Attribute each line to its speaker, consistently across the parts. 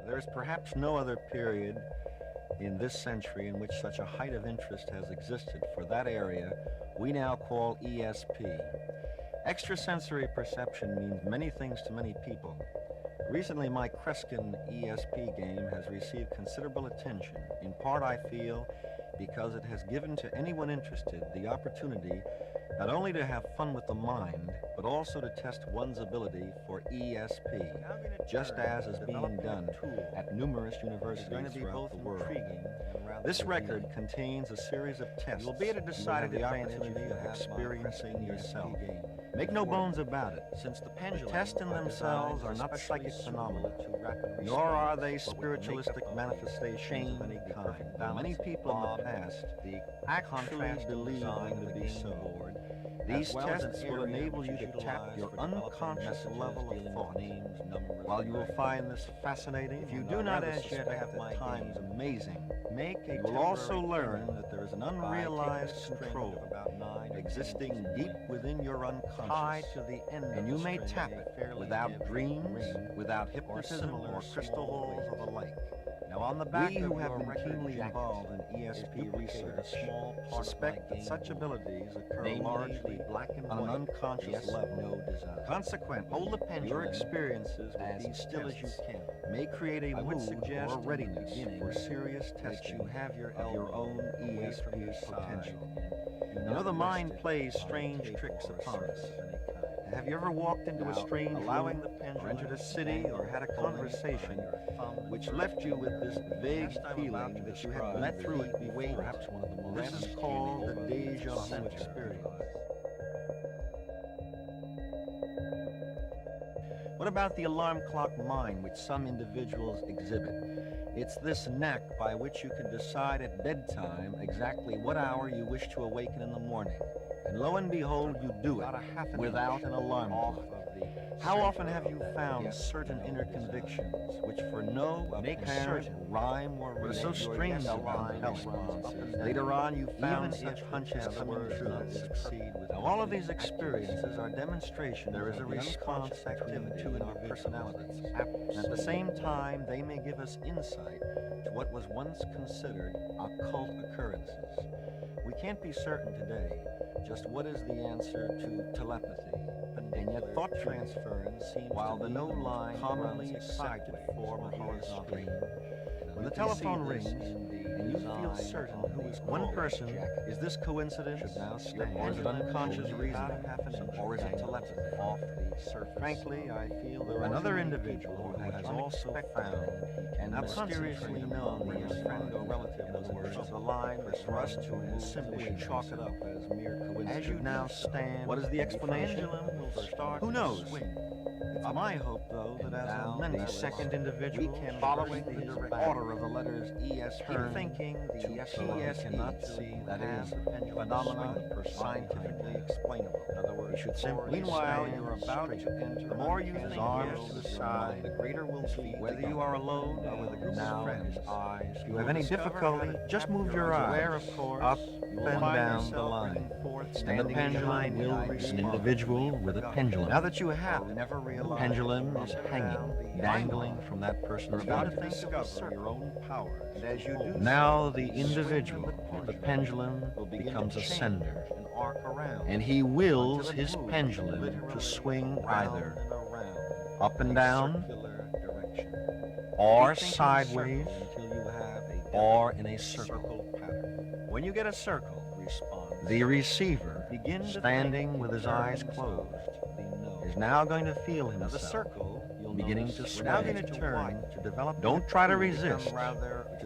Speaker 1: There is perhaps no other period in this century in which such a height of interest has existed for that area we now call ESP. Extrasensory perception means many things to many people. Recently, my Kreskin ESP game has received considerable attention, in part, I feel, because it has given to anyone interested the opportunity not only to have fun with the mind, but also to test one's ability for ESP, just as is being done at numerous universities throughout the world. This record contains a series of tests you will be at a decided advantage of experiencing yourself. Make no bones about it, since the tests in themselves are not psychic phenomena, nor are they spiritualistic manifestations of any kind. Though many people in the past actually believe them to be so. These tests will enable you to tap your unconscious level of thought. While you will find this fascinating, if you do not as yet have the times amazing, you will also learn that there is an unrealized control existing deep within your unconscious, and you may tap it without dreams, without hypnotism or crystal balls or the like. Now, on the back, we who have been keenly involved in ESP research suspect that such abilities occur largely on an unconscious level. Consequently, hold the pendulum. Your experiences with these still as you can may create a mood or readiness for serious testing of your own ESP potential. You know, the mind plays strange tricks upon us. Have you ever walked into a strange room, or entered a city, or had a conversation which left you with this vague feeling that you had met through it before? This is called the déjà vu experience. What about the alarm clock mind which some individuals exhibit? It's this knack by which you can decide at bedtime exactly what hour you wish to awaken in the morning. And lo and behold, you do it without an alarm clock. How often have you found certain inner convictions which for no apparent rhyme or reason so strange and compelling? Later on, you found such hunches coming true. Now, all of these experiences are demonstrations there is a response activity in our personalities. And at the same time, they may give us insight to what was once considered occult occurrences. We can't be certain today just what is the answer to telepathy, and yet thought transference seems while the no line commonly accepted form of horizontal. When the telephone rings and you feel certain who is one person, is this coincidence should now stand, or is it unconscious reasoning, or is it telepathy off the surface? Frankly, I feel there is another individual who has also found and mysteriously known that his friend or relative was worship the line for us to simply chalk it up as mere coincidence. As you now stand, what is the explanation? Who knows? It's my hope, though, that as a many-second individual, following the order of the letters ESP, thinking the PS cannot see that is phenomena scientifically explainable. In other words, you should simply meanwhile, you're about to enter. The more you think arms to the side, the greater will be. Whether you are alone or with a group of friends, if you have any difficulty, just move your eyes up and down the line. And the pendulum will respond. An individual with a pendulum. Now that you have it, the pendulum is hanging, dangling from that person's body. Your own powers. And as you do, now the individual, the pendulum, becomes a sender, and he wills his pendulum to swing either up and down, or sideways, or in a circle. When you get a circle, the receiver, standing with his eyes closed, is now going to feel himself beginning to sway. Now going to turn to develop. Don't try to resist.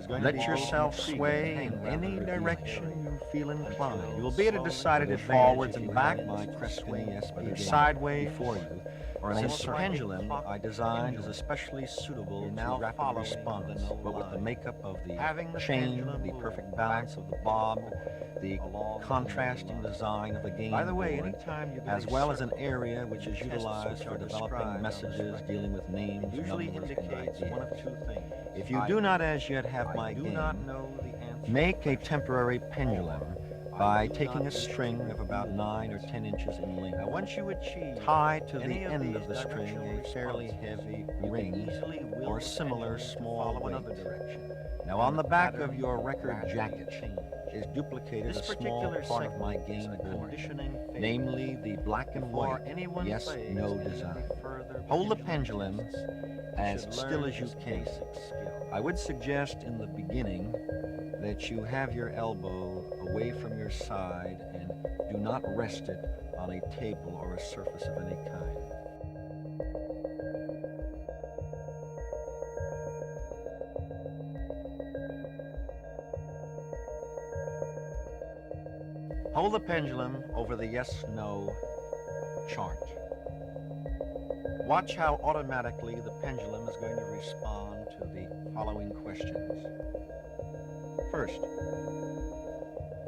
Speaker 1: Let yourself sway in any direction you feel inclined. You will be at a decided forwards and back, whether sideways before you, or in a pendulum I designed is especially suitable to rapid response, but with the makeup of the chain, the perfect balance of the bob, the contrasting design of the game board, as well as an area which is utilized for developing messages dealing with names, numbers, and ideas. If you do not as yet have my game, make a temporary pendulum by taking a string of about 9 or 10 inches in length. Now, once you achieve, tie to the end of the string a fairly heavy ring or similar small weight. Now, on the back of your record jacket is duplicated a small part of my game board, namely the black and white yes-no design. Hold the pendulum as still as you can. I would suggest in the beginning that you have your elbow away from your side and do not rest it on a table or a surface of any kind. Hold the pendulum over the yes-no chart. Watch how automatically the pendulum is going to respond to the following questions. First,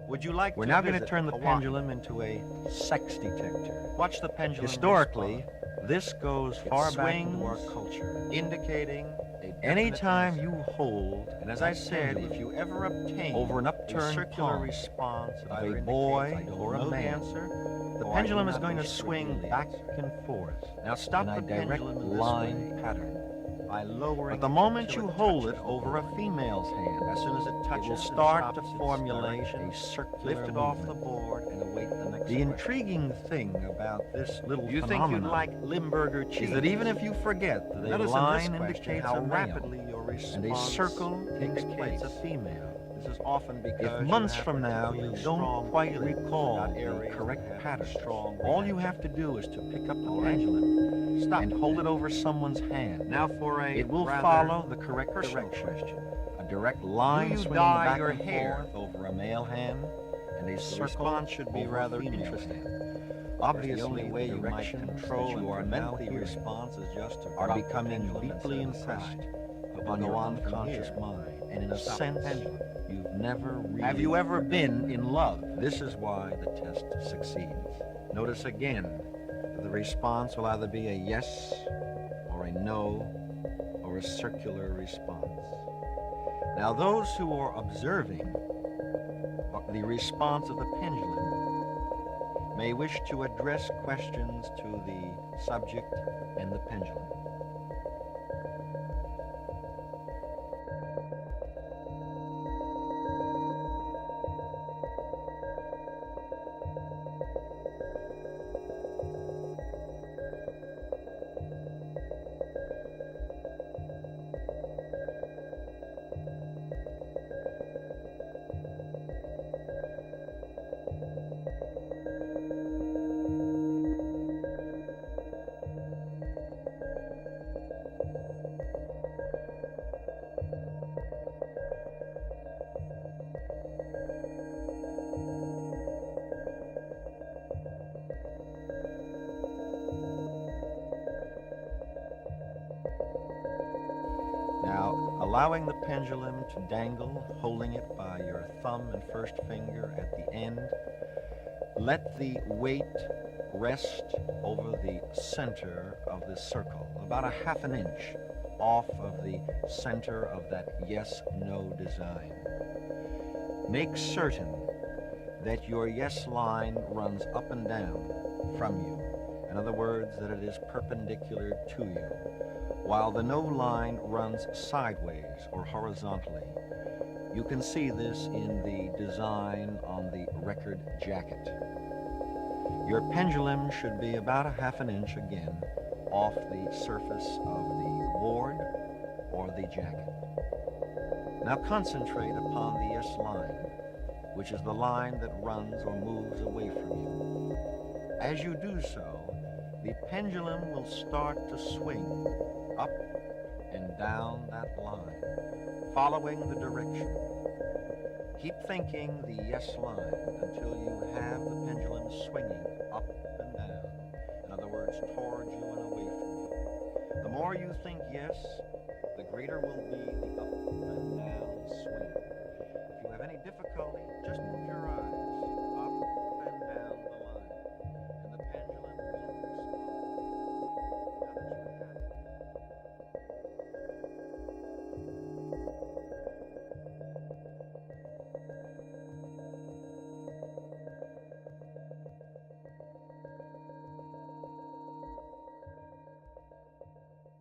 Speaker 1: would you like We're now going to turn the pendulum into a sex detector. Watch the pendulum. Historically, this goes far back into our culture, indicating anytime you hold, and as I said, if you ever obtain over an upturned circular response of a boy or a man, the pendulum is going to swing back and forth. Now stop the pendulum line pattern by lowering. But the moment you hold it over a female's hand, as soon as it touches, it will start to formulate a circular lift it off the board and await the next. The intriguing thing about this little phenomenon, think you'd like Limburger cheese, is that even if you forget that a line indicates how rapidly your response and a circle indicates a female. This is often because if months from now you don't quite recall the correct pattern, all you have to do is to pick up the pendulum, stop, and hold it over someone's hand. Now for a it will follow the correct direction. A direct line swinging back and forth over a male hand, and a circle should be rather interesting. Obviously, the only way you might control you are mentally response is just to are becoming deeply impressed upon your unconscious mind, and in a sense, you've never really. Have you ever been in love? This is why the test succeeds. Notice again, the response will either be a yes or a no or a circular response. Now, those who are observing the response of the pendulum may wish to address questions to the subject and the pendulum. Now, allowing the pendulum to dangle, holding it by your thumb and first finger at the end, let the weight rest over the center of the circle, about a ½ inch off of the center of that yes-no design. Make certain that your yes line runs up and down from you. In other words, that it is perpendicular to you, while the no line runs sideways or horizontally. You can see this in the design on the record jacket. Your pendulum should be about a ½ inch again off the surface of the board or the jacket. Now concentrate upon the yes line, which is the line that runs or moves away from you. As you do so, the pendulum will start to swing up and down that line, following the direction. Keep thinking the yes line until you have the pendulum swinging up and down. In other words, towards you and away from you. The more you think yes, the greater will be the up and down swing. If you have any difficulty, just move your eyes.